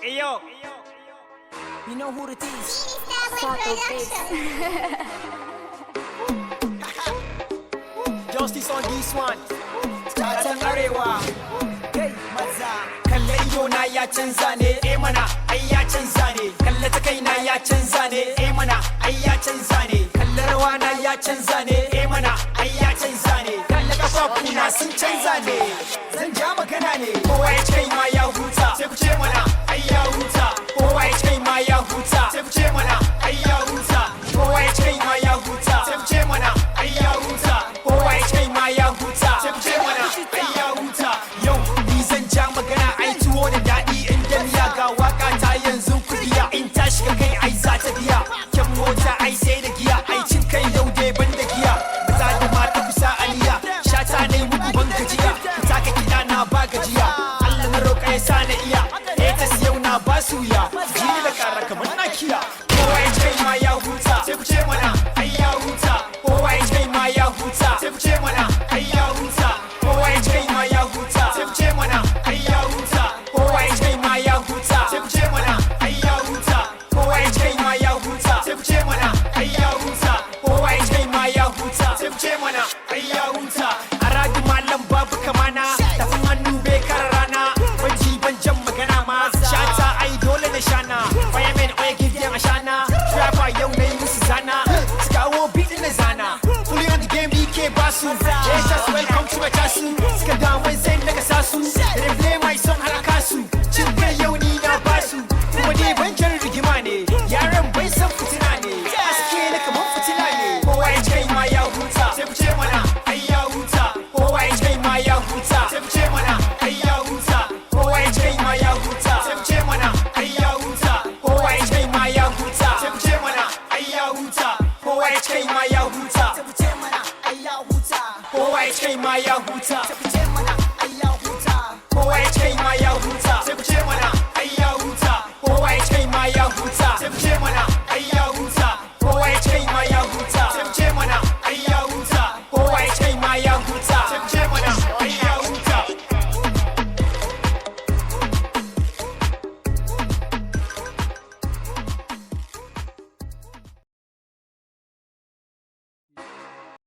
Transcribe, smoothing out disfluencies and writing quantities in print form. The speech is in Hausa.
Ayo, You know who it is? Sato Beats. Justice on this one. Statan Arewa. Kai maza. Kalle ido na ya canza ne, mana, ai ya canza ne. Kalle ta kai na ya canza ne, mana, ai ya canza ne. Kalle rawa na ya canza ne, mana, ai ya canza ne. Kalle kafafu na sun canza ne. Zan ja magana ne. Kowa ya ce ma ya huta, sai ku ce mana ai ya huta. Kowa ya ce ma ya huta, sai ku ce mana ai ya huta. Kowa ya ce ma ya huta, sai ku ce mana ai ya huta. Kowa ya ce ma ya huta, sai ku ce mana ai ya huta. Yau ni zan ja magana ai tuwo da daɗi in da miya ga waka ta yanzu ku biya. In ta shiga kai ai za ta biya. Kyan mota ai sai da giya, ai cin kai yau dai ban da giya. Maza da mata kusa aliya, shata ne muku ban gajiya. Ku taka kiɗa na ba gajiya, Allah na roƙa ya sa na iya. Etas yau na ba su ya, jini da ƙara kamar na kiya. Kowa ya ce ma ya huta, sai ku ce mana ai ya huta. Kowa ya ce ma ya huta, sai ku ce mana ai ya huta. Kowa ya ce ma ya huta, sai ku ce mana ai ya huta. Kowa ya ce ma ya huta, sai ku ce mana ai ya huta. Kowa ya ce ma ya huta, sai ku ce mana ai ya huta. Kowa ya ce ma ya huta, sai ku ce mana ai ya huta. Aradu malam babu kamana, tafin hannu bai kara rana. Ban ji ban jan magana ma, shata ai dole na shana. Fireman oya gidan a shana, trapper yau na yi musu zana. Su kawo beat na zana, fully on the game ni ke basu. Yes, just welcome to my tasu. Suka damai sai daga sasu, da they play my song halaka su. Cin kai yau ni na basu, kuma dai ban jan rigima ne. Yaran bai san fitina ne, haske na kamar fitila ne. Kowa ya ce ma ya huta, sai ku ce mana ai ya huta. Kowa ya ce ma ya huta, sai ku ce mana ai ya huta. Kowa ya ce ma ya huta, sai ku ce mana ai ya huta. Kowa ya ce ma ya huta, sai ku ce mana ai ya huta. Kowa ya ce ma ya huta, sai ku ce mana ai ya huta. Kowa ya ce ma ya huta, sai ku ce mana ai ya huta. Kowa ya ce ma ya huta, sai ku ce mana